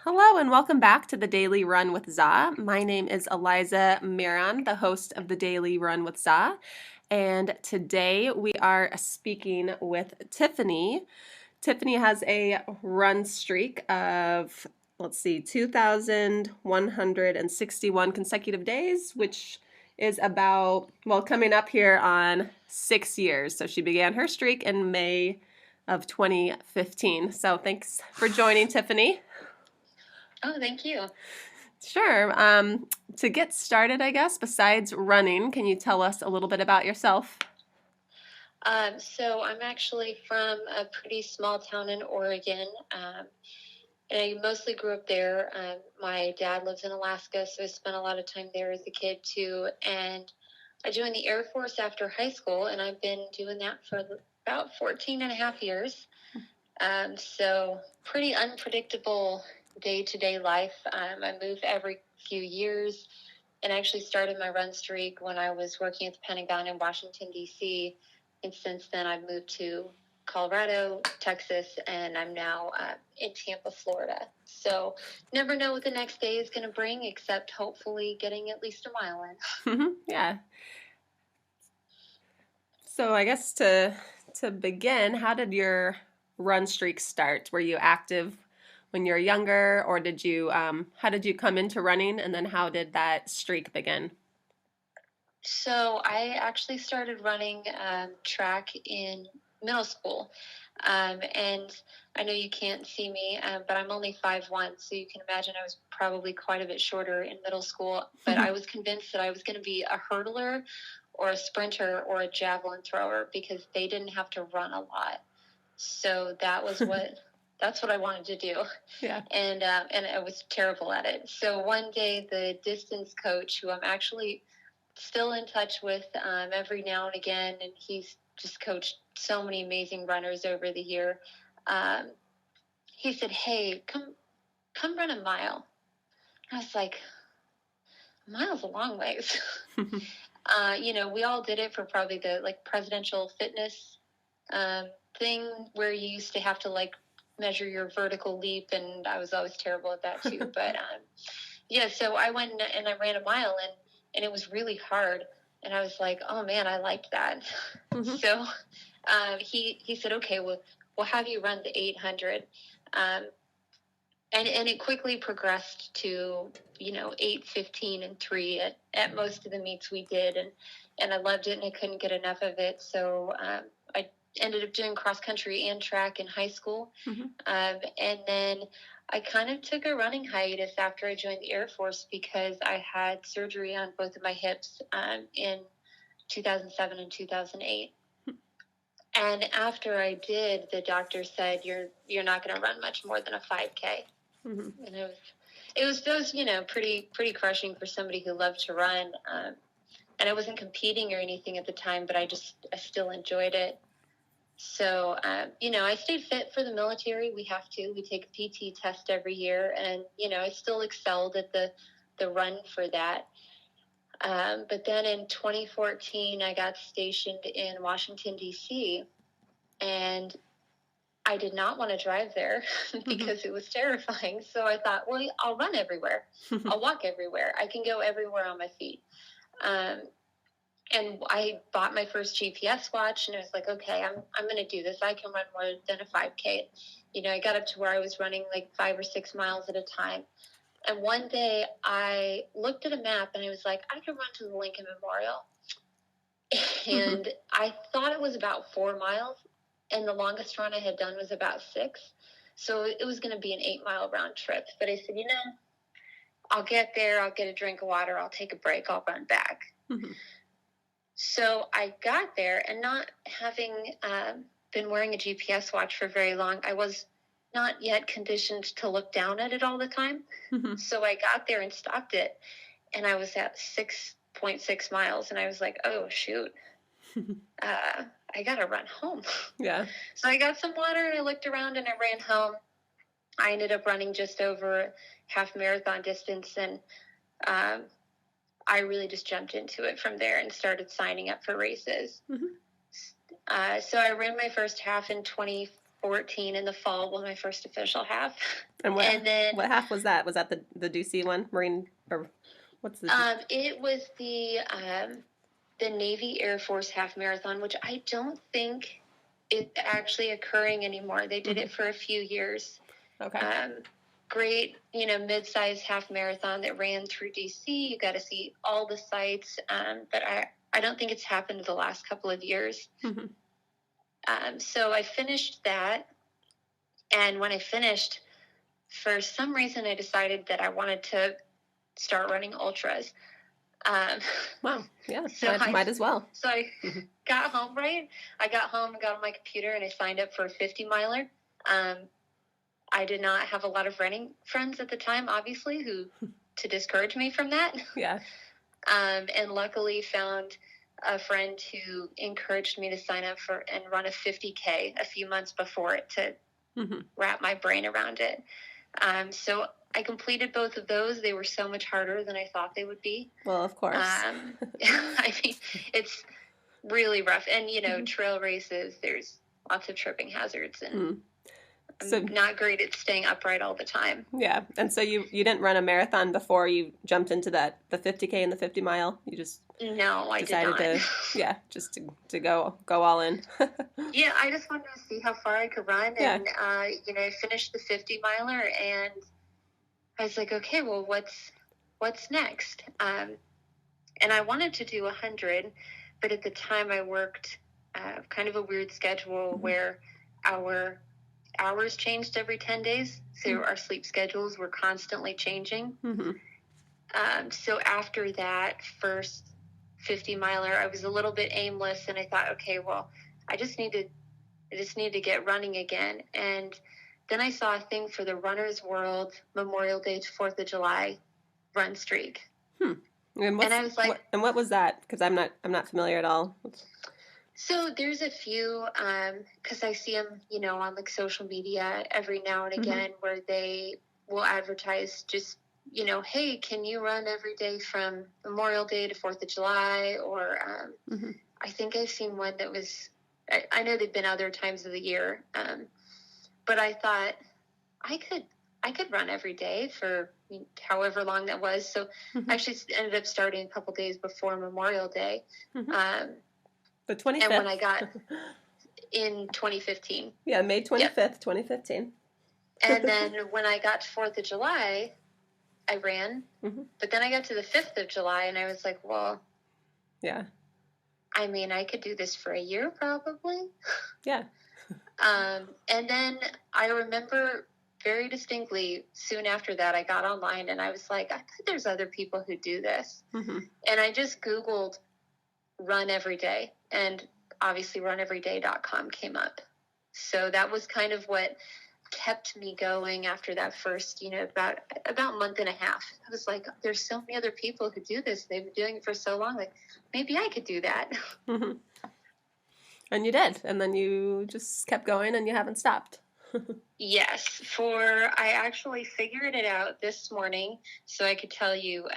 Hello and welcome back to the Daily Run with Za. My name is Eliza Miron, the host of the Daily Run with Za, and today we are speaking with Tiffany. Tiffany has a run streak of, 2,161 consecutive days, which is about, coming up here on 6 years. So she began her streak in May of 2015. So thanks for joining, Tiffany. Oh, thank you. Sure. To get started, I guess, besides running, can you tell us a little bit about yourself? So I'm actually from a pretty small town in Oregon. And I mostly grew up there. My dad lives in Alaska, so I spent a lot of time there as a kid too. And I joined the Air Force after high school, and I've been doing that for about 14 and a half years. So pretty unpredictable day-to-day life. I move every few years and actually started my run streak when I was working at the Pentagon in Washington, D.C. And since then, I've moved to Colorado, Texas, and I'm now in Tampa, Florida. So never know what the next day is going to bring, except hopefully getting at least a mile in. Yeah. So I guess to begin, how did your run streak start? Were you active when you were younger, or did you how did you come into running, and then how did that streak begin? So I actually started running track in middle school. And I know you can't see me, but I'm only 5'1", so you can imagine I was probably quite a bit shorter in middle school. But I was convinced that I was going to be a hurdler or a sprinter or a javelin thrower because they didn't have to run a lot. So that's what I wanted to do. Yeah. And I was terrible at it. So one day the distance coach, who I'm actually still in touch with every now and again, and he's just coached so many amazing runners over the year. He said, "Hey, come run a mile." I was like, "A mile's a long ways." We all did it for probably the presidential fitness thing where you used to have to measure your vertical leap, and I was always terrible at that too. But yeah, so I went and I ran a mile, and it was really hard. And I was like, oh man, I liked that. Mm-hmm. So he said, okay, we'll have you run the 800. And it quickly progressed to, 8:15 and 3 at most of the meets we did. And I loved it, and I couldn't get enough of it. So I ended up doing cross country and track in high school. Mm-hmm. And then I kind of took a running hiatus after I joined the Air Force because I had surgery on both of my hips in 2007 and 2008. And after I did, the doctor said, you're not going to run much more than a 5K. Mm-hmm. And it was pretty crushing for somebody who loved to run. And I wasn't competing or anything at the time, but I still enjoyed it. So, I stayed fit for the military. We have to. We take a PT test every year. And, I still excelled at the run for that. But then in 2014, I got stationed in Washington, D.C., and I did not want to drive there because it was terrifying. So I thought, well, I'll run everywhere. I'll walk everywhere. I can go everywhere on my feet. And I bought my first GPS watch, and I was like, okay, I'm going to do this. I can run more than a 5K. I got up to where I was running 5 or 6 miles at a time. And one day I looked at a map, and I was like, I can run to the Lincoln Memorial. And I thought it was about 4 miles, and the longest run I had done was about 6. So it was going to be an 8-mile round trip. But I said, I'll get there. I'll get a drink of water. I'll take a break. I'll run back. Mm-hmm. So I got there, and not having been wearing a GPS watch for very long, I was not yet conditioned to look down at it all the time. Mm-hmm. So I got there and stopped it, and I was at 6.6 miles, and I was like, oh, shoot. I got to run home. Yeah. So I got some water, and I looked around, and I ran home. I ended up running just over half marathon distance, and I really just jumped into it from there and started signing up for races. Mm-hmm. So I ran my first half in 2014. 14 in the fall, was my first official half. And And then what half was that? Was that the DC one, Marine, or what's the? It was the Navy Air Force half marathon, which I don't think is actually occurring anymore. They did it for a few years. Okay. Great, mid-sized half marathon that ran through DC. You got to see all the sites, but I don't think it's happened the last couple of years. So I finished that, and when I finished, for some reason, I decided that I wanted to start running ultras. Wow. Yeah. So might as well. So I got home, right? I got home, got on my computer, and I signed up for a 50 miler. I did not have a lot of running friends at the time, obviously, to discourage me from that. Yeah. And luckily found a friend who encouraged me to sign up for and run a 50K a few months before it to wrap my brain around it. So I completed both of those. They were so much harder than I thought they would be. Well, of course. I mean, it's really rough. And, trail races, there's lots of tripping hazards. And I'm not great at staying upright all the time. Yeah. And so you didn't run a marathon before you jumped into the 50K and the 50 mile? You just No, I decided did not. Just to go all in. Yeah, I just wanted to see how far I could run. Yeah. And, I finished the 50 miler, and I was like, okay, well, what's next? And I wanted to do 100, but at the time I worked kind of a weird schedule where our hours changed every 10 days. So our sleep schedules were constantly changing. So after that first 50 miler, I was a little bit aimless, and I thought, okay, well, I just need to get running again. And then I saw a thing for the Runner's World Memorial Day to 4th of July run streak. And I was like, and what was that? Because I'm not familiar at all. So there's a few, because I see them, on like social media every now and again, where they will advertise just, hey, can you run every day from Memorial Day to 4th of July? Or I think I've seen one that was, I know they've been other times of the year, but I thought I could run every day for however long that was. So I actually ended up starting a couple days before Memorial Day. The 25th. And when I got in 2015. Yeah, May 25th, 2015. And then when I got to 4th of July, I ran. But then I got to the 5th of July, and I was like, well, yeah. I mean, I could do this for a year probably. Yeah. And then I remember very distinctly soon after that, I got online, and I was like, I bet there's other people who do this. And I just Googled run every day, and obviously runeveryday.com came up. So that was kind of what kept me going after that first, about a month and a half. I was like, there's so many other people who do this. They've been doing it for so long. Like, maybe I could do that. And you did. And then you just kept going, and you haven't stopped. Yes. I actually figured it out this morning, so I could tell you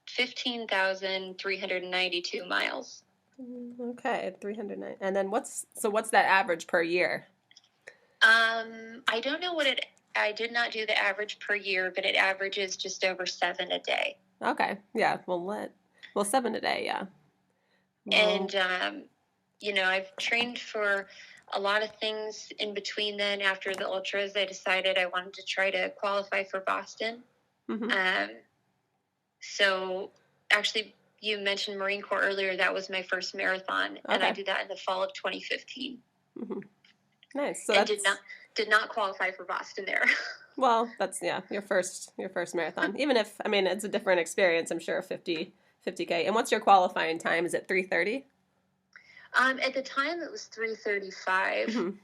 15,392 miles. Okay, 309. And then what's that average per year? I don't know I did not do the average per year, but it averages just over 7 a day. Okay. Yeah. 7 a day. Yeah. Well, and, I've trained for a lot of things in between then. After the ultras, I decided I wanted to try to qualify for Boston. So actually, you mentioned Marine Corps earlier. That was my first marathon, and I did that in the fall of 2015. Nice. So and did not qualify for Boston there. Well, that's your first marathon. Even if it's a different experience, I'm sure. 50K. And what's your qualifying time? Is it 3:30? At the time, it was 3:35.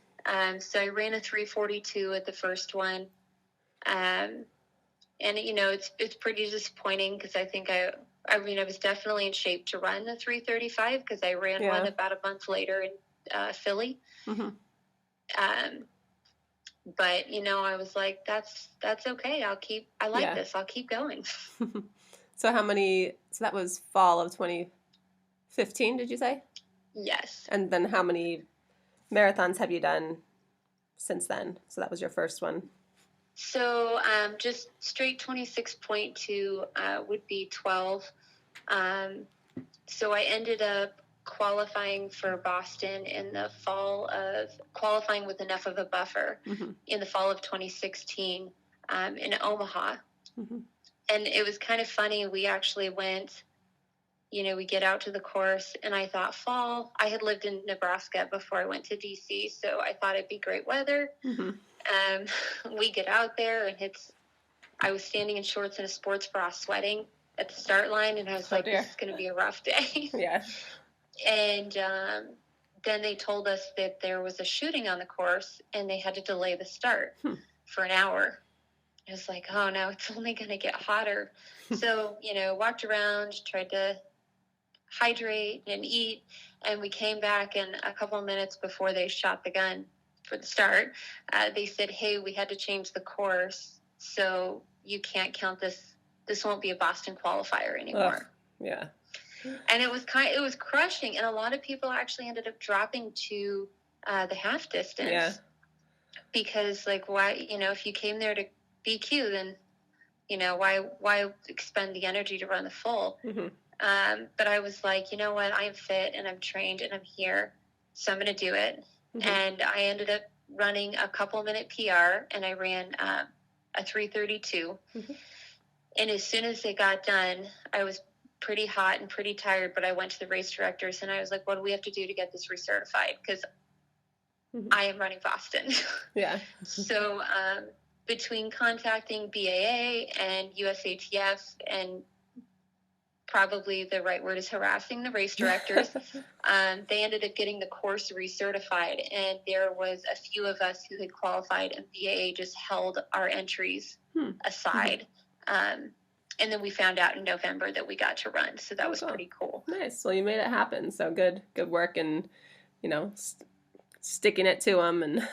So I ran a 3:42 at the first one. And it's pretty disappointing because I think I was definitely in shape to run the 3:35 because I ran one about a month later in Philly. But I was like, that's okay. I like this. I'll keep going. So that was fall of 2015, did you say? Yes. And then how many marathons have you done since then? So that was your first one. So just straight 26.2 would be 12. So I ended up qualifying for Boston in the fall of qualifying with enough of a buffer in the fall of 2016 in Omaha. And it was kind of funny. We actually went, we get out to the course, and I thought fall. I had lived in Nebraska before I went to DC, so I thought it'd be great weather. We get out there, and I was standing in shorts and a sports bra sweating at the start line, and I was like, this is going to be a rough day. Yeah. And then they told us that there was a shooting on the course, and they had to delay the start for an hour. I was like, oh, no, it's only going to get hotter. So, walked around, tried to hydrate and eat, and we came back, and a couple of minutes before they shot the gun for the start, they said, hey, we had to change the course, so you can't count this. This won't be a Boston qualifier anymore. Ugh, yeah. And it was crushing, and a lot of people actually ended up dropping to the half distance. Yeah. Because, why, if you came there to BQ, then, why expend the energy to run the full? But I was like, you know what, I am fit and I'm trained and I'm here, so I'm going to do it. And I ended up running a couple minute PR, and I ran a 3:32. And as soon as it got done, I was pretty hot and pretty tired, but I went to the race directors and I was like, what do we have to do to get this recertified? Because I am running Boston. Yeah. So between contacting BAA and USATF, and probably the right word is harassing the race directors, they ended up getting the course recertified, and there was a few of us who had qualified, and BAA just held our entries aside. And then we found out in November that we got to run, so that was pretty cool. Nice. Well, you made it happen, so good work, and sticking it to them, and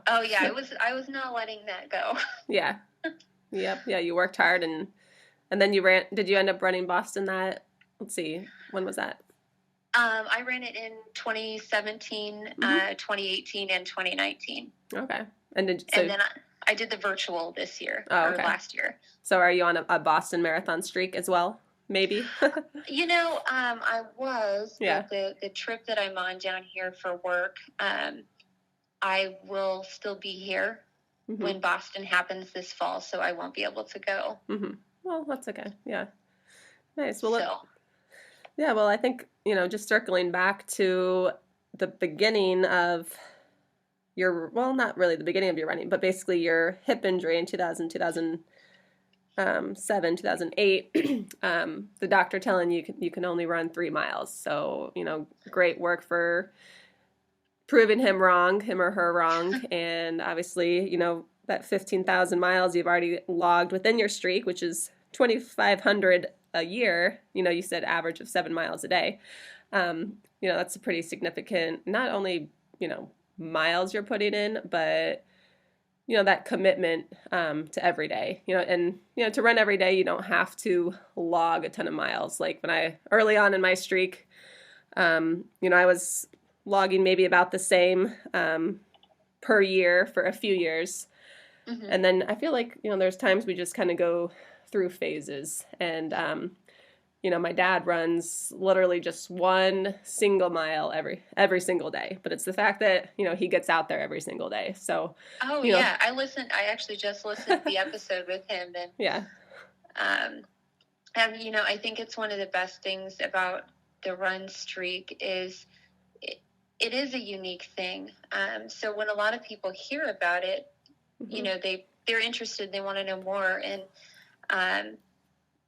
Oh yeah, I was not letting that go. Yeah. Yep. Yeah, you worked hard, and then you ran. Did you end up running Boston that? Let's see, when was that? I ran it in 2017, 2018, and 2019. Okay. And then I did the virtual this year, or last year. So are you on a Boston Marathon streak as well? Maybe. I was. Yeah. The trip that I'm on down here for work, I will still be here when Boston happens this fall, so I won't be able to go. Well, that's okay. Yeah. Nice. Well, well, I think, just circling back to the beginning of not really the beginning of your running, but basically your hip injury in 2007, 2008, the doctor telling you can only run 3 miles. So, great work for proving him or her wrong. And obviously, that 15,000 miles you've already logged within your streak, which is 2,500 a year. You said average of 7 miles a day. That's a pretty significant, not only, miles you're putting in, but that commitment to every day, and to run every day, you don't have to log a ton of miles. Like when early on in my streak, I was logging maybe about the same per year for a few years, and then I feel like there's times we just kind of go through phases, and my dad runs literally just 1 single mile every single day. But it's the fact that, he gets out there every single day. So, yeah, I actually just listened to the episode with him. And, yeah. And, I think it's one of the best things about the run streak is it is a unique thing. So when a lot of people hear about it, they're interested, they want to know more. And,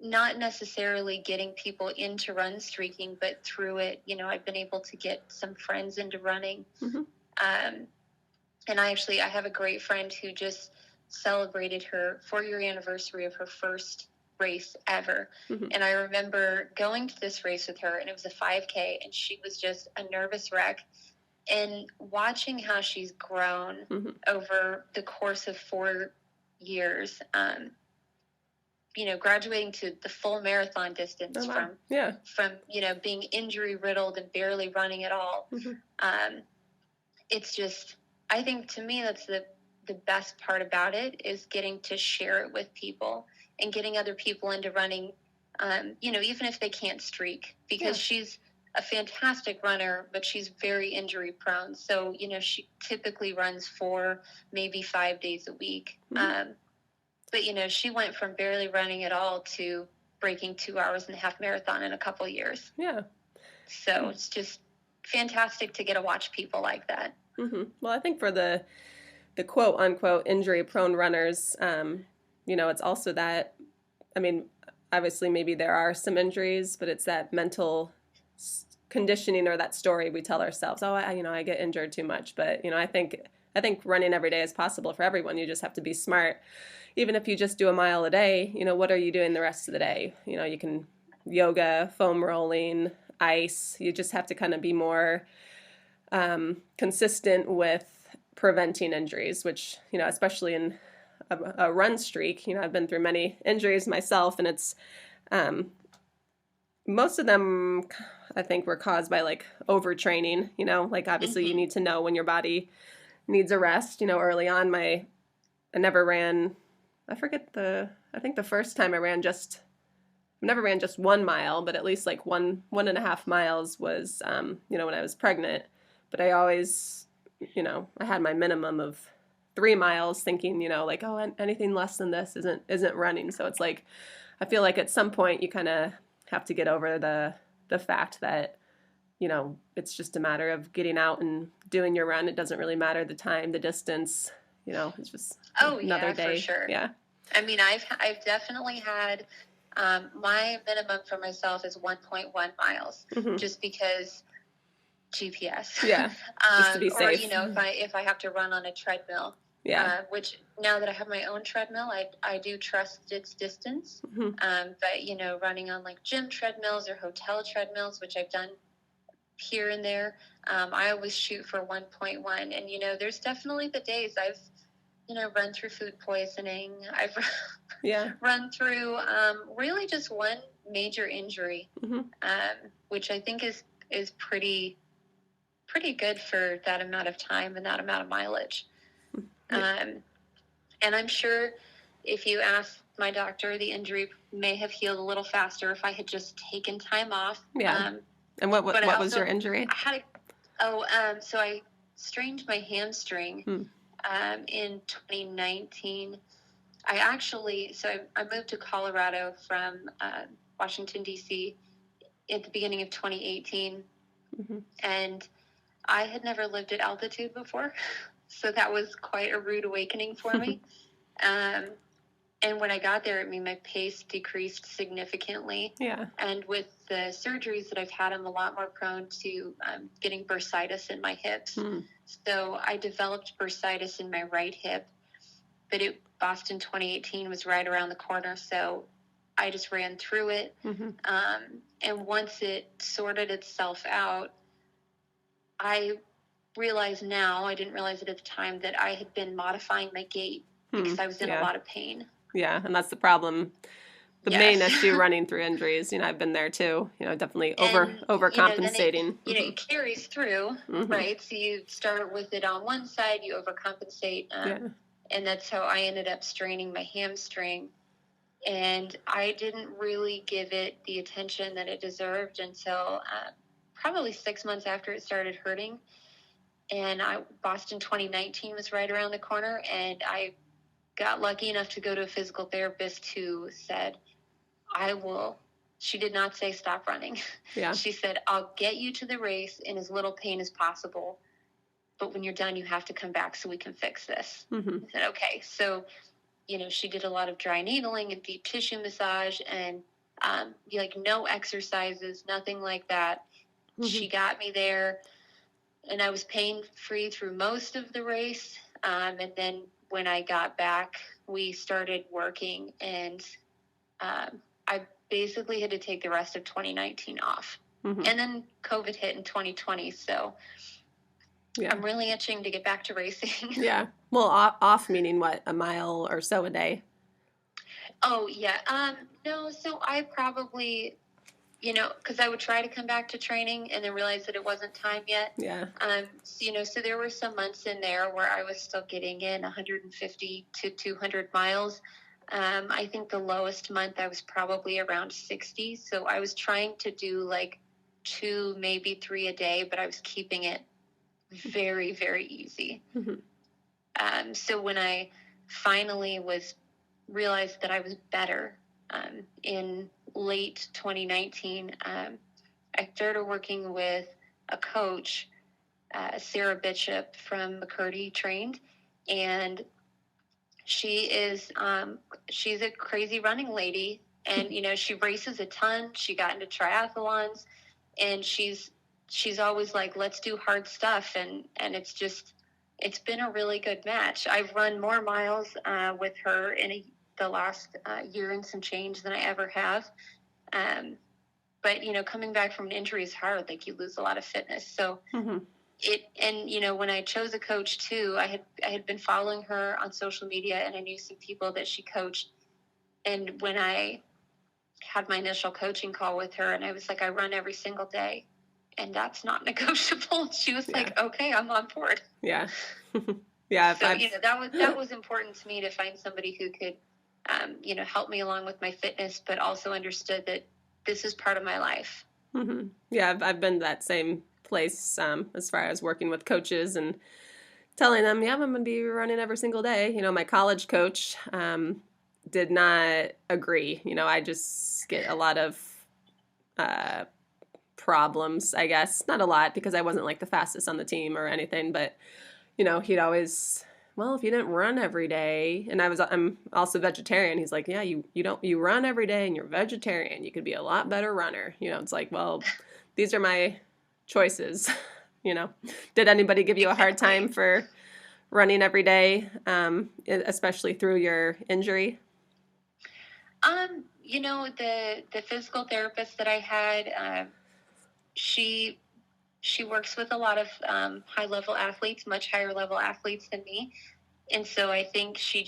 not necessarily getting people into run streaking, but through it, I've been able to get some friends into running. And I have a great friend who just celebrated her 4-year anniversary of her first race ever. And I remember going to this race with her, and it was a 5K, and she was just a nervous wreck. And watching how she's grown over the course of 4 years, graduating to the full marathon distance from being injury riddled and barely running at all. It's just, I think to me that's the best part about it, is getting to share it with people and getting other people into running, even if they can't streak, because she's a fantastic runner, but she's very injury prone. So, she typically runs 4, maybe 5 days a week. But, she went from barely running at all to breaking 2 hours and a half marathon in a couple years. Yeah. So it's just fantastic to get to watch people like that. Well, I think for the quote unquote injury prone runners, it's also that, I mean, obviously maybe there are some injuries, but it's that mental conditioning or that story we tell ourselves. Oh, I get injured too much. But, I think running every day is possible for everyone. You just have to be smart. Even if you just do a mile a day, what are you doing the rest of the day? You can yoga, foam rolling, ice. You just have to kind of be more consistent with preventing injuries, which, especially in a run streak, I've been through many injuries myself, and it's most of them I think were caused by like overtraining, like obviously you need to know when your body needs a rest. Early on I never ran, I think the first time I never ran just 1 mile, but at least like 1.5 miles was, when I was pregnant. But I always, I had my minimum of 3 miles, thinking, like, oh, anything less than this isn't running. So it's like, I feel like at some point you kind of have to get over the fact that, it's just a matter of getting out and doing your run. It doesn't really matter the time, the distance, it's just another day. For sure. Yeah. I mean, I've definitely had, my minimum for myself is 1.1 miles, just because GPS. Yeah. Just to be safe. Or, if I have to run on a treadmill. Yeah. Which now that I have my own treadmill, I do trust its distance. But, running on like gym treadmills or hotel treadmills, which I've done here and there, I always shoot for 1.1. And, there's definitely the days I've, run through food poisoning. I've run through really just one major injury, which I think is pretty good for that amount of time and that amount of mileage. And I'm sure if you ask my doctor, the injury may have healed a little faster if I had just taken time off. Yeah. And what was your injury? So I strained my hamstring in 2019. I moved to Colorado from Washington, D.C. at the beginning of 2018. And I had never lived at altitude before. So that was quite a rude awakening for me. And when I got there, my pace decreased significantly. Yeah. And with the surgeries that I've had, I'm a lot more prone to getting bursitis in my hips. So I developed bursitis in my right hip. But Boston 2018 was right around the corner, so I just ran through it. And once it sorted itself out, I realize now, I didn't realize it at the time, that I had been modifying my gait because I was in a lot of pain. Yeah, and that's the problem. The main issue running through injuries, I've been there too, definitely overcompensating. It carries through, right? So you start with it on one side, you overcompensate, and that's how I ended up straining my hamstring. And I didn't really give it the attention that it deserved until probably 6 months after it started hurting. And Boston 2019 was right around the corner, and I got lucky enough to go to a physical therapist who said, she did not say stop running. Yeah. She said, I'll get you to the race in as little pain as possible, but when you're done, you have to come back so we can fix this. I said, okay. So, she did a lot of dry needling and deep tissue massage, and no exercises, nothing like that. She got me there, and I was pain-free through most of the race. And then when I got back, we started working, and I basically had to take the rest of 2019 off. And then COVID hit in 2020, so I'm really itching to get back to racing. Yeah. Well, off meaning what, a mile or so a day? Oh, yeah. No, so I probably, because I would try to come back to training and then realize that it wasn't time yet. Yeah. So there were some months in there where I was still getting in 150 to 200 miles. I think the lowest month I was probably around 60. So I was trying to do like 2, maybe 3 a day, but I was keeping it very, very easy. So when I finally realized that I was better in late 2019, I started working with a coach, Sarah Bishop from McCurdy trained, and she's a crazy running lady, and she races a ton. She got into triathlons, and she's always like, let's do hard stuff, and it's been a really good match. I've run more miles with her in the last year and some change than I ever have. But coming back from an injury is hard. Like, you lose a lot of fitness. So when I chose a coach too, I had been following her on social media, and I knew some people that she coached. And when I had my initial coaching call with her, and I was like, I run every single day, and that's not negotiable. She was like, okay, I'm on board. Yeah. Yeah. So, that was important to me, to find somebody who could, help me along with my fitness, but also understood that this is part of my life. Yeah. I've been to that same place as far as working with coaches and telling them, yeah, I'm going to be running every single day. My college coach did not agree. I just get a lot of problems, I guess. Not a lot, because I wasn't like the fastest on the team or anything, but he'd always, well, if you didn't run every day, and I'm also vegetarian. He's like, yeah, you run every day and you're vegetarian. You could be a lot better runner. It's like, well, these are my choices. Did anybody give you a hard time for running every day, especially through your injury? The physical therapist that I had, she works with a lot of high level athletes, much higher level athletes than me. And so I think she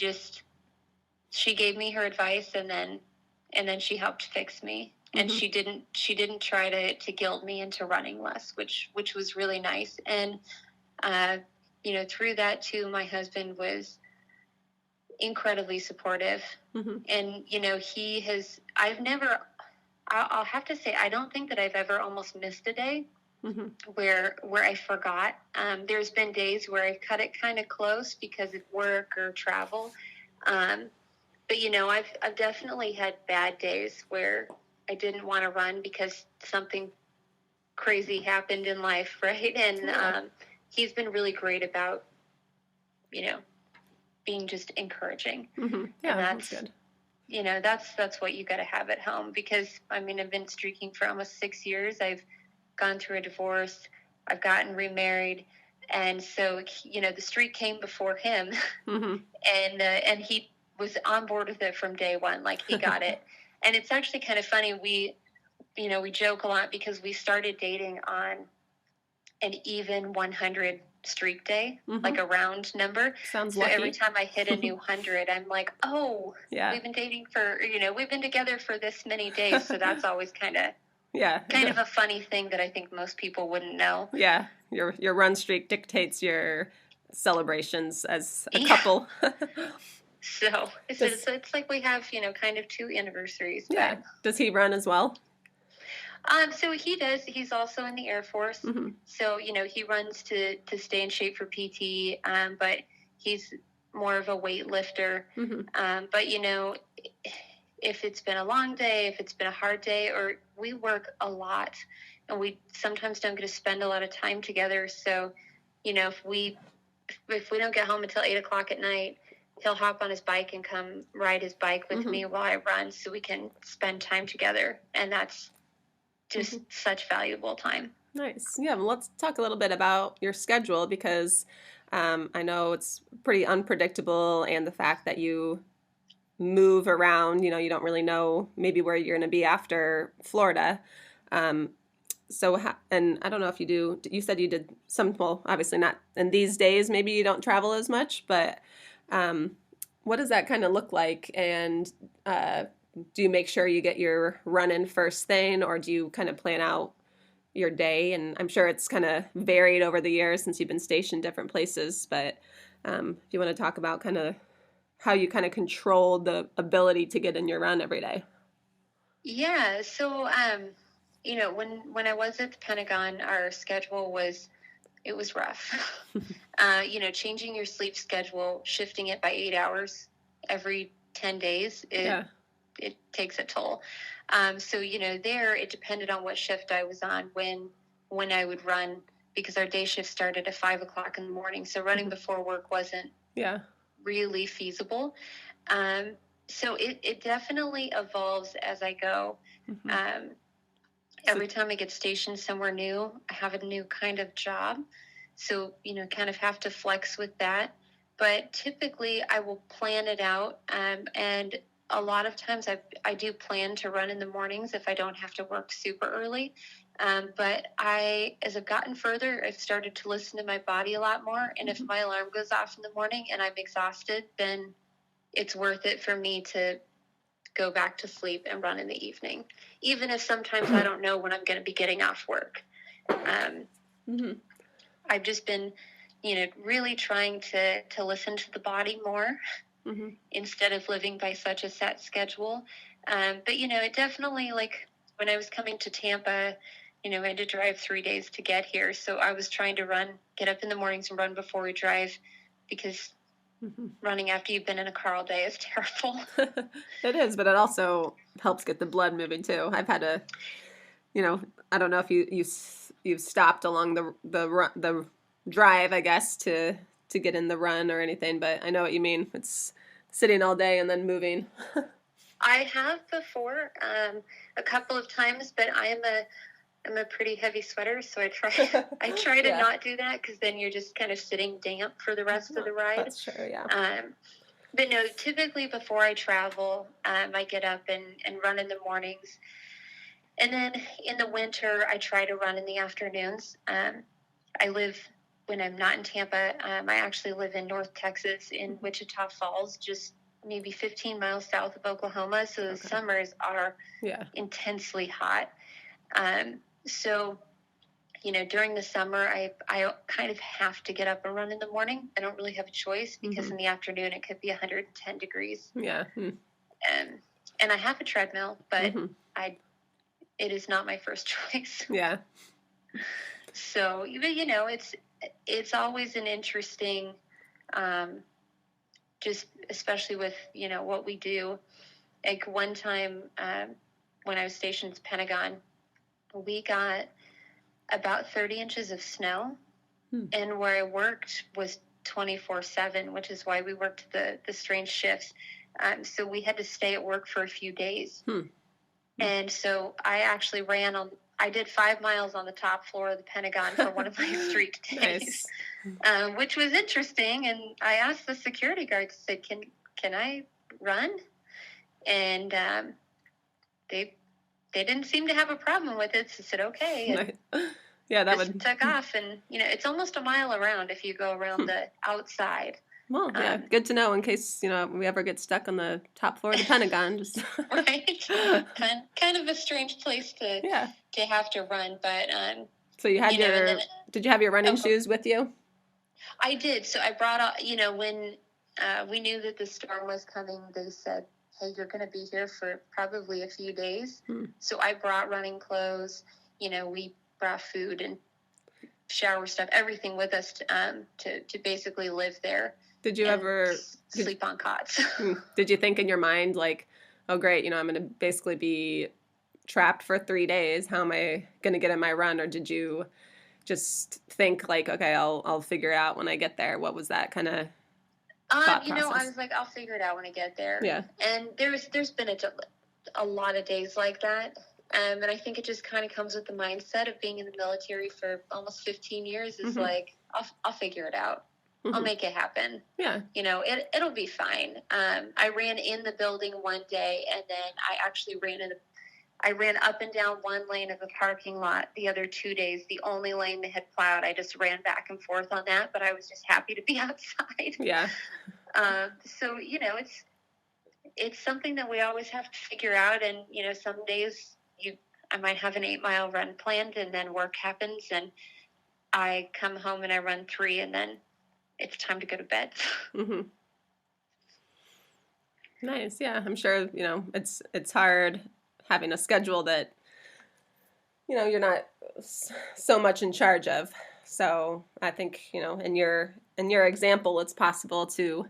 gave me her advice, and then she helped fix me. And she didn't try to guilt me into running less, which was really nice. And, through that too, my husband was incredibly supportive. And, I'll have to say, I don't think that I've ever almost missed a day where I forgot. There's been days where I've cut it kind of close because of work or travel. But I've definitely had bad days where I didn't want to run because something crazy happened in life, right? And he's been really great about, being just encouraging. Yeah, and that's good. That's what you got to have at home, because I've been streaking for almost 6 years. I've gone through a divorce. I've gotten remarried. And so, the streak came before him, and he was on board with it from day one. Like, he got it. And it's actually kind of funny. We joke a lot because we started dating on an even 100 streak day, like a round number. Sounds so lucky. Every time I hit a new 100, I'm like, oh, yeah, we've been dating for, we've been together for this many days. So that's always kind of a funny thing that I think most people wouldn't know. Yeah, your run streak dictates your celebrations as a couple. So it's like we have, kind of 2 anniversaries. Yeah. But, does he run as well? So he does. He's also in the Air Force. So, he runs to stay in shape for PT, but he's more of a weightlifter. But, if it's been a long day, if it's been a hard day, or we work a lot and we sometimes don't get to spend a lot of time together. So, if we don't get home until 8:00 at night, he'll hop on his bike and come ride his bike with me while I run, so we can spend time together. And that's just such valuable time. Nice. Yeah, well, let's talk a little bit about your schedule, because I know it's pretty unpredictable, and the fact that you move around, you don't really know maybe where you're going to be after Florida. And I don't know if you said you did some, well, obviously not in these days, maybe you don't travel as much, but what does that kind of look like? And do you make sure you get your run in first thing, or do you kind of plan out your day? And I'm sure it's kind of varied over the years since you've been stationed different places, but if you want to talk about kind of how you kind of control the ability to get in your run every day. Yeah. So, when I was at the Pentagon, our schedule it was rough. Changing your sleep schedule, shifting it by 8 hours every 10 days, it takes a toll. There it depended on what shift I was on when I would run, because our day shift started at 5 o'clock in the morning. So running before work wasn't really feasible. So it definitely evolves as I go. Every time I get stationed somewhere new, I have a new kind of job. So, kind of have to flex with that. But typically I will plan it out. And a lot of times I do plan to run in the mornings if I don't have to work super early. But as I've gotten further, I've started to listen to my body a lot more. And if my alarm goes off in the morning and I'm exhausted, then it's worth it for me to go back to sleep and run in the evening, even if sometimes I don't know when I'm going to be getting off work. I've just been, really trying to listen to the body more instead of living by such a set schedule. But, it definitely, like when I was coming to Tampa, I had to drive 3 days to get here. So I was trying to get up in the mornings and run before we drive, because running after you've been in a car all day is terrible. It is, but it also helps get the blood moving too. I've had to, I don't know if you've stopped along the drive, I guess, to get in the run or anything, but I know what you mean. It's sitting all day and then moving. I have before, a couple of times, but I'm a pretty heavy sweater, so I try to not do that, because then you're just kind of sitting damp for the rest of the ride. That's true, yeah. But no, typically before I travel, I get up and run in the mornings. And then in the winter, I try to run in the afternoons. When I'm not in Tampa, I actually live in North Texas in Wichita Falls, just maybe 15 miles south of Oklahoma. So the summers are intensely hot. So, during the summer, I kind of have to get up and run in the morning. I don't really have a choice, because in the afternoon it could be 110 degrees. Yeah. And I have a treadmill, but it is not my first choice. Yeah. So, it's always an interesting, just especially with, what we do. Like one time, when I was stationed at the Pentagon, we got about 30 inches of snow, and where I worked was 24/7, which is why we worked the strange shifts. So we had to stay at work for a few days. And so I actually I did 5 miles on the top floor of the Pentagon for one of my streak days, which was interesting. And I asked the security guards, said, can I run? And they didn't seem to have a problem with it. So I said, okay. And yeah, that would took off. And, it's almost a mile around if you go around the outside. Well, yeah, good to know in case, we ever get stuck on the top floor of the Pentagon. Just right. Kind of a strange place to have to run. But so you had did you have your running shoes with you? I did. So I brought when we knew that the storm was coming, they said, hey, you're going to be here for probably a few days. So I brought running clothes. We brought food and shower stuff, everything with us to basically live there. Did you ever sleep on cots? Did you think in your mind, like, oh, great, I'm going to basically be trapped for 3 days. How am I going to get in my run? Or did you just think like, okay, I'll figure it out when I get there? What was that kind of thought process? I was like, I'll figure it out when I get there. Yeah. And there's been a lot of days like that. And I think it just kind of comes with the mindset of being in the military for almost 15 years. Is like, I'll figure it out. I'll make it happen. Yeah. It'll be fine. I ran in the building one day, and then I actually I ran up and down one lane of the parking lot the other 2 days. The only lane they had plowed, I just ran back and forth on that, but I was just happy to be outside. Yeah. So, it's something that we always have to figure out. And, some days I might have an 8-mile run planned, and then work happens and I come home and I run 3, and then it's time to go to bed. Mm-hmm. Nice. Yeah. I'm sure, it's hard having a schedule that, you're not so much in charge of. So I think, in your example, it's possible to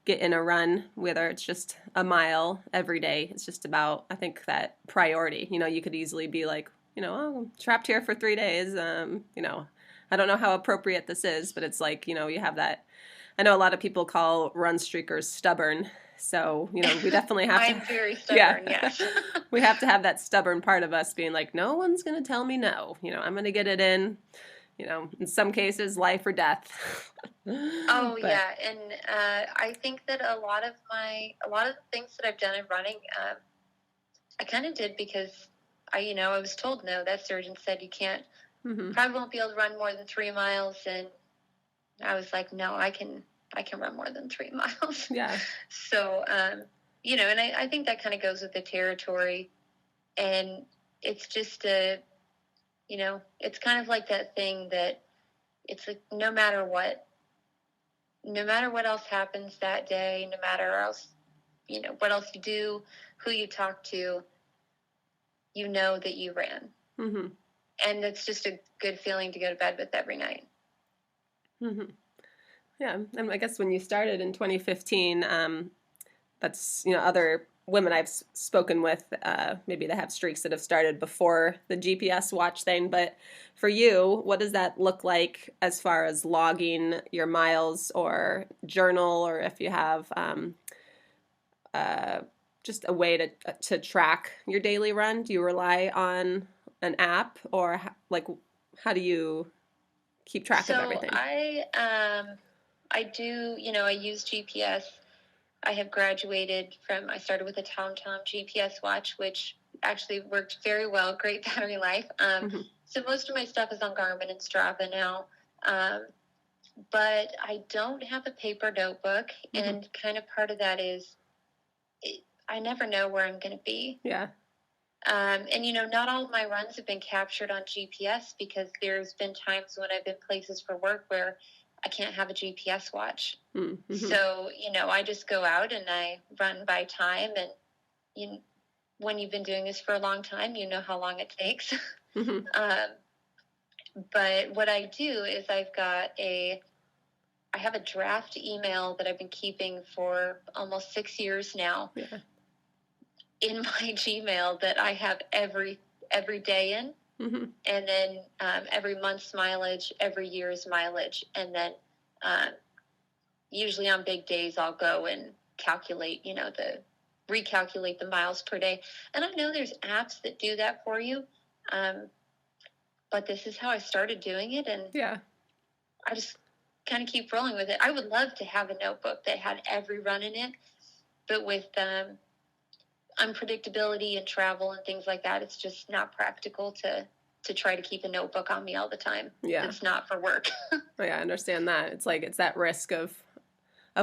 get in a run, whether it's just a mile every day. It's just about, I think, that priority. You could easily be like, oh, I'm trapped here for 3 days. I don't know how appropriate this is, but it's like, you have that. I know a lot of people call run streakers stubborn. So, we definitely have to. I'm very stubborn, yeah. yes. We have to have that stubborn part of us being like, no one's going to tell me no. I'm going to get it in. In some cases, life or death. Oh, yeah. And I think that a lot of the things that I've done in running, I kind of did because I was told no. That surgeon said you can't, probably won't be able to run more than 3 miles. And I was like, no, I can run more than 3 miles. Yeah. So, and I think that kind of goes with the territory. And it's just it's kind of like that thing that it's like no matter what else happens that day, no matter else, what else you do, who you talk to, that you ran. Mm-hmm. And it's just a good feeling to go to bed with every night. Mm-hmm. Yeah. And I guess when you started in 2015, that's, other women I've spoken with, maybe they have streaks that have started before the GPS watch thing. But for you, what does that look like as far as logging your miles or journal, or if you have just a way to track your daily run? Do you rely on an app, or how do you keep track of everything? I do, I use GPS. I have graduated I started with a TomTom GPS watch, which actually worked very well, great battery life. So most of my stuff is on Garmin and Strava now. But I don't have a paper notebook, and kind of part of that is I never know where I'm going to be. Yeah. And, not all of my runs have been captured on GPS, because there's been times when I've been places for work where I can't have a GPS watch. Mm-hmm. So, I just go out and I run by time. And when you've been doing this for a long time, you know how long it takes. Mm-hmm. But what I do is I have a draft email that I've been keeping for almost 6 years now. Yeah. In my Gmail that I have every day in. Mm-hmm. And then every month's mileage, every year's mileage. And then usually on big days, I'll go and calculate, recalculate the miles per day. And I know there's apps that do that for you. But this is how I started doing it. And yeah, I just kind of keep rolling with it. I would love to have a notebook that had every run in it. But with unpredictability and travel and things like that, it's just not practical to try to keep a notebook on me all the time. Yeah. It's not for work. Oh, yeah, I understand that. It's like, it's that risk of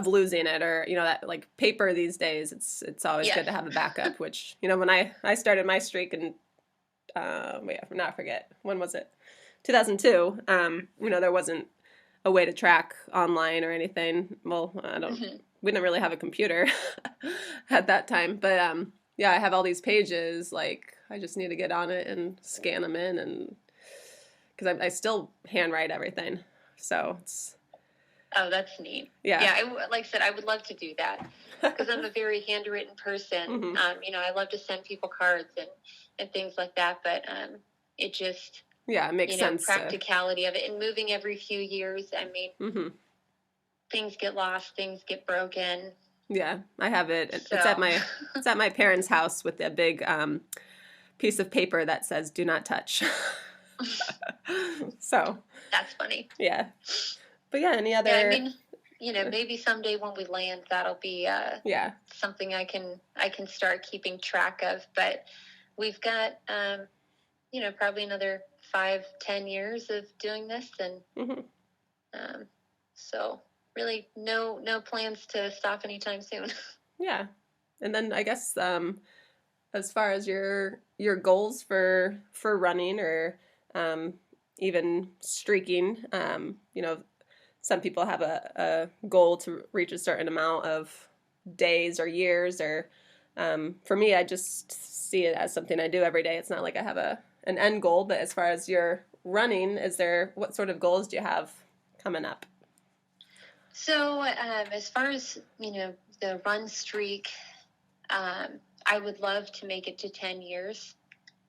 losing it, or, that like paper these days, it's always good to have a backup, which, when I started my streak in, not forget, when was it? 2002. There wasn't a way to track online or anything. Well, we didn't really have a computer at that time, but, yeah, I have all these pages, like, I just need to get on it and scan them in, and because I still handwrite everything, so it's... Oh, that's neat. Yeah. Yeah, like I said, I would love to do that, because I'm a very handwritten person. Mm-hmm. I love to send people cards and things like that, but it just... Yeah, it makes sense. Practicality of it, and moving every few years, I mean, things get lost, things get broken. Yeah, I have it. So. It's at my parents' house with a big piece of paper that says "Do not touch." So that's funny. Yeah, but yeah, any other? Yeah, I mean, maybe someday when we land, that'll be something I can start keeping track of. But we've got probably another 5-10 years of doing this, and so. Really, no plans to stop anytime soon. Yeah, And then I guess as far as your goals for running or um, even streaking, some people have a goal to reach a certain amount of days or years or for me, I just see it as something I do every day. It's not like I have an end goal, but as far as your running, what sort of goals do you have coming up? So, as far as, the run streak, I would love to make it to 10 years.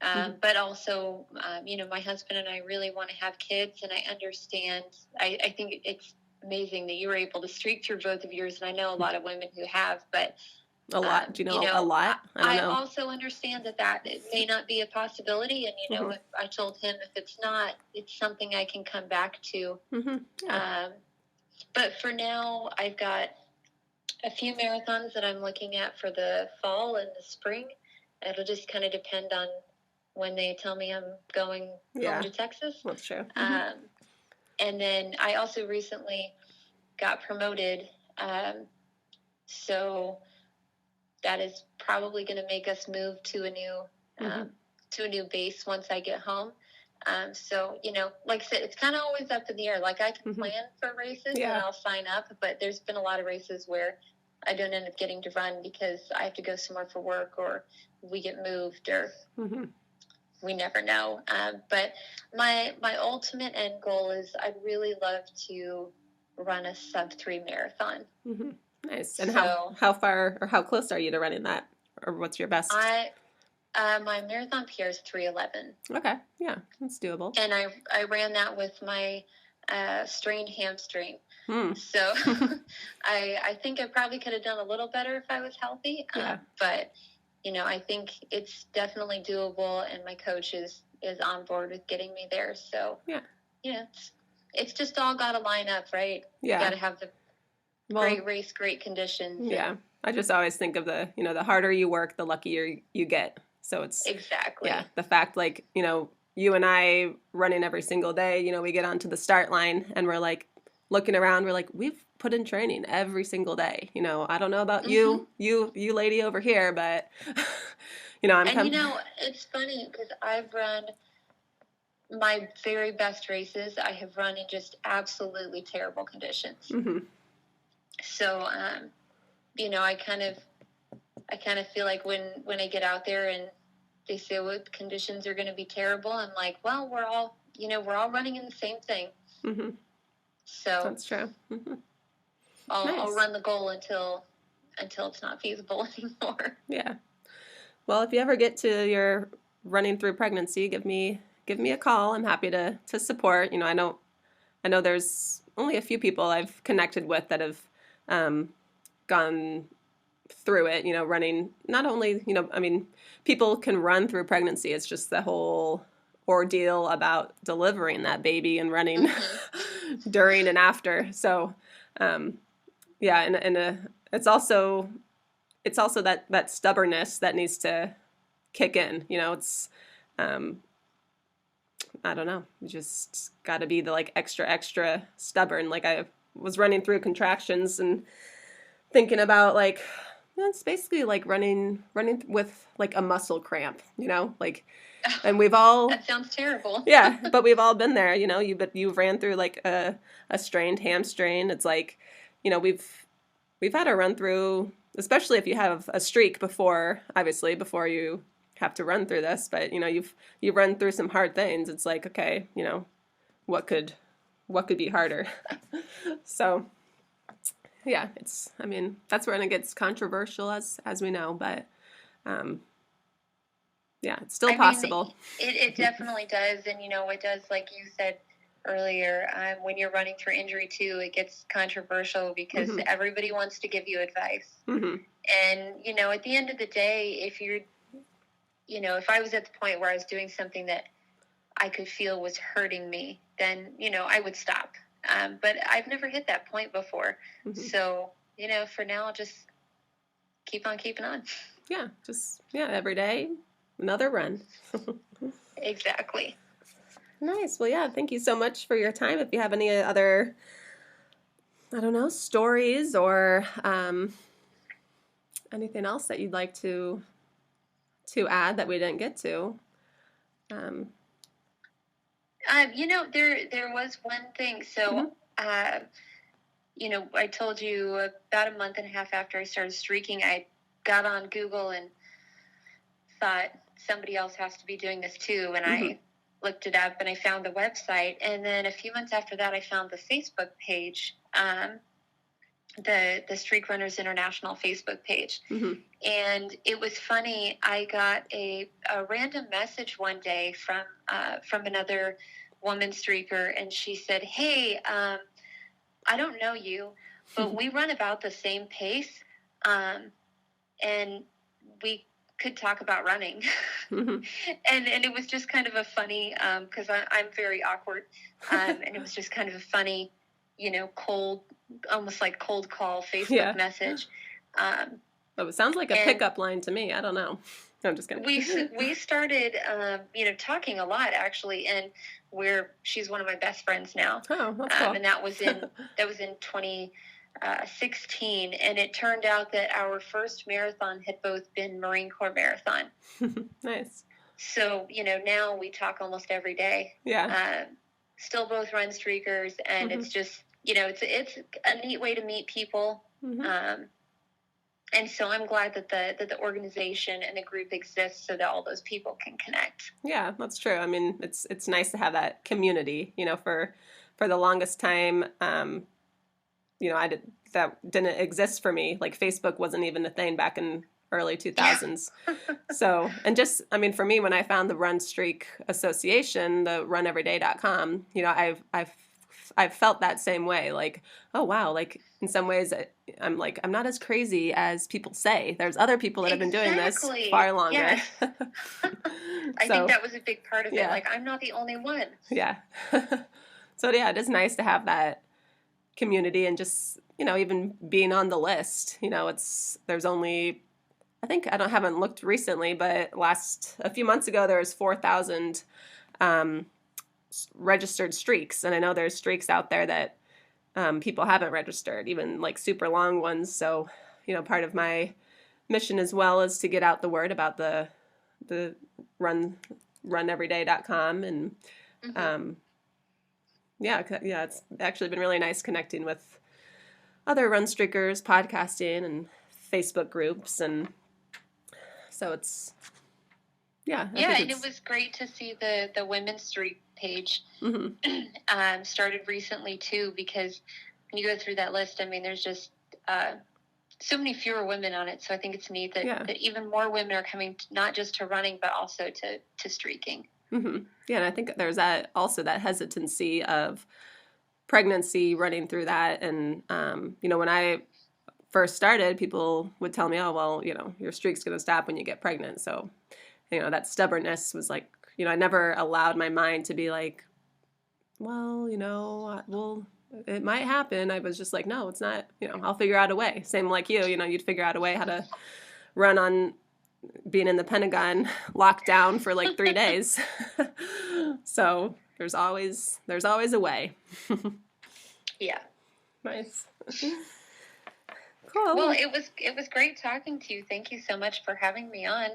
But also, my husband and I really want to have kids, and I understand. I think it's amazing that you were able to streak through both of yours, and I know a lot of women who have, but A lot. Do you know a lot? I don't I know. also understand that it may not be a possibility, and Mm-hmm. I told him if it's not, it's something I can come back to. Mm-hmm. Yeah. But for now, I've got a few marathons that I'm looking at for the fall and the spring. It'll just kind of depend on when they tell me I'm going home to Texas. That's true. And then I also recently got promoted. So that is probably going to make us move to a new base once I get home. So, like I said, it's kind of always up in the air. Like I can plan for races and I'll sign up, but there's been a lot of races where I don't end up getting to run because I have to go somewhere for work or we get moved or we never know. But my ultimate end goal is I'd really love to run a sub-3 marathon. Mm-hmm. Nice. And how far or how close are you to running that? Or what's your best? My marathon PR is 3:11. Okay. Yeah, that's doable. And I ran that with my strained hamstring. So I think I probably could have done a little better if I was healthy. But, I think it's definitely doable, and my coach is on board with getting me there. So, it's just all got to line up, right? Yeah. You got to have the great race, great conditions. Yeah. I just always think of the harder you work, the luckier you get. So it's exactly the fact, like, you and I running every single day, we get onto the start line and we're like looking around, we're like, we've put in training every single day. I don't know about you lady over here, but it's funny because I've run my very best races. I have run in just absolutely terrible conditions. So, I kind of feel like when I get out there and they say what conditions are going to be terrible, I'm like, well, we're all running in the same thing. So that's true. I'll run the goal until it's not feasible anymore. Yeah. Well, if you ever get to your running through pregnancy, give me a call. I'm happy to support. I know there's only a few people I've connected with that have gone through it, running, not only, people can run through pregnancy. It's just the whole ordeal about delivering that baby and running during and after. So, and it's also that stubbornness that needs to kick in, it's, I don't know, you just got to be the like extra stubborn. Like I was running through contractions and thinking about like, it's basically like running with like a muscle cramp, like, and we've all that sounds terrible. Yeah, but we've all been there, you've ran through like a strained hamstring. It's like, we've had to run through, especially if you have a streak before you have to run through this, but you've run through some hard things. It's like, okay, what could be harder? So yeah, that's when it gets controversial, as we know, but it's still possible. It definitely does. And it does, like you said earlier, when you're running through injury too, it gets controversial because everybody wants to give you advice. And at the end of the day, if I was at the point where I was doing something that I could feel was hurting me, then I would stop. But I've never hit that point before. So, for now, I'll just keep on keeping on. Yeah, every day, another run. Exactly. Nice. Well, yeah, thank you so much for your time. If you have any other, I don't know, stories or Anything else that you'd like to add that we didn't get to? There was one thing. So, I told you about a month and a half after I started streaking, I got on Google and thought somebody else has to be doing this too. And I looked it up and I found the website. And then a few months after that, I found the Facebook page, the Streak Runners International Facebook page. And it was funny. I got a random message one day from another woman streaker, and she said, "Hey, I don't know you, but we run about the same pace, and we could talk about running." And it was just kind of a funny, because I'm very awkward, and it was just kind of a funny, cold, almost like cold call Facebook message. It sounds like a pickup line to me. I don't know. I'm just kidding. We started, talking a lot actually, and she's one of my best friends now. Oh, that's cool. And that was in 2016, and it turned out that our first marathon had both been Marine Corps marathon. Nice. So now we talk almost every day. Yeah. Still both run streakers, and it's just it's a neat way to meet people. And so I'm glad that the organization and the group exists so that all those people can connect. Yeah, that's true. I mean, it's nice to have that community. For the longest time, that didn't exist for me. Like Facebook wasn't even a thing back in early 2000s. So, and just, I mean, for me, when I found the Run Streak Association, the runeveryday.com, I've felt that same way. Like, oh wow, like in some ways I'm not as crazy as people say. There's other people that have been doing this far longer. Yes. I think that was a big part of it. Like, I'm not the only one. Yeah. So yeah, it is nice to have that community, and just, even being on the list, there's only, I think, haven't looked recently, but a few months ago, there was 4,000, registered streaks, and I know there's streaks out there that people haven't registered, even like super long ones. So part of my mission as well is to get out the word about the runeveryday.com, and it's actually been really nice connecting with other run streakers, podcasting, and Facebook groups, and so it's and it was great to see the women's streak page started recently too, because when you go through that list, I mean, there's just so many fewer women on it. So I think it's neat that even more women are coming, not just to running, but also to streaking. Yeah, and I think there's that hesitancy of pregnancy running through that. And, when I first started, people would tell me, oh, well, your streak's going to stop when you get pregnant. So, that stubbornness was like, I never allowed my mind to be like, well, it might happen. I was just like, no, it's not, I'll figure out a way. Same like you'd figure out a way how to run on being in the Pentagon locked down for like 3 days. So there's always a way. Yeah. Nice. Cool. Well, it was great talking to you. Thank you so much for having me on.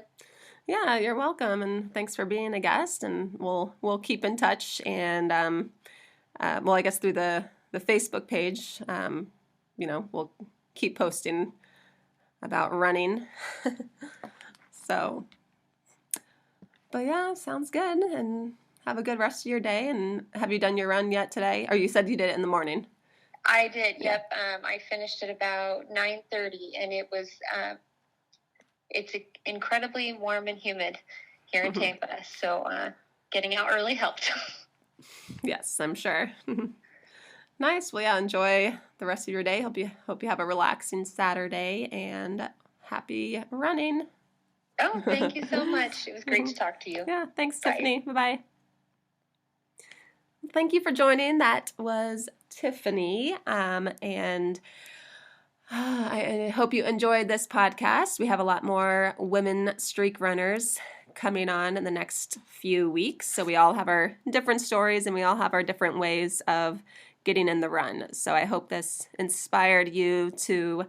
Yeah, you're welcome, and thanks for being a guest. And we'll keep in touch, and I guess through the Facebook page, we'll keep posting about running. So, but yeah, sounds good. And have a good rest of your day. And have you done your run yet today? Or you said you did it in the morning? I did. Yeah. Yep. I finished at about 9:30, and it was. It's incredibly warm and humid here in Tampa, so getting out early helped. Yes, I'm sure. Nice. Well, yeah, enjoy the rest of your day. Hope you have a relaxing Saturday, and happy running. Oh, thank you so much. It was great to talk to you. Yeah, thanks, Tiffany. Bye-bye. Thank you for joining. That was Tiffany, and I hope you enjoyed this podcast. We have a lot more women streak runners coming on in the next few weeks. So we all have our different stories, and we all have our different ways of getting in the run. So I hope this inspired you to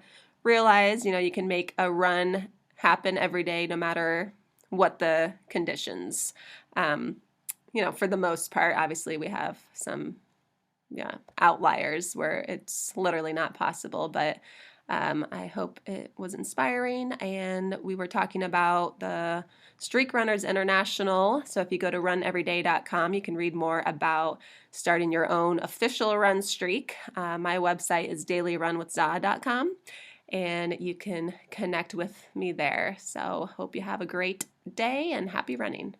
realize, you can make a run happen every day no matter what the conditions. For the most part, obviously we have some outliers where it's literally not possible, but I hope it was inspiring. And we were talking about the Streak Runners International. So if you go to runeveryday.com, you can read more about starting your own official run streak. My website is dailyrunwithza.com, and you can connect with me there. So hope you have a great day and happy running.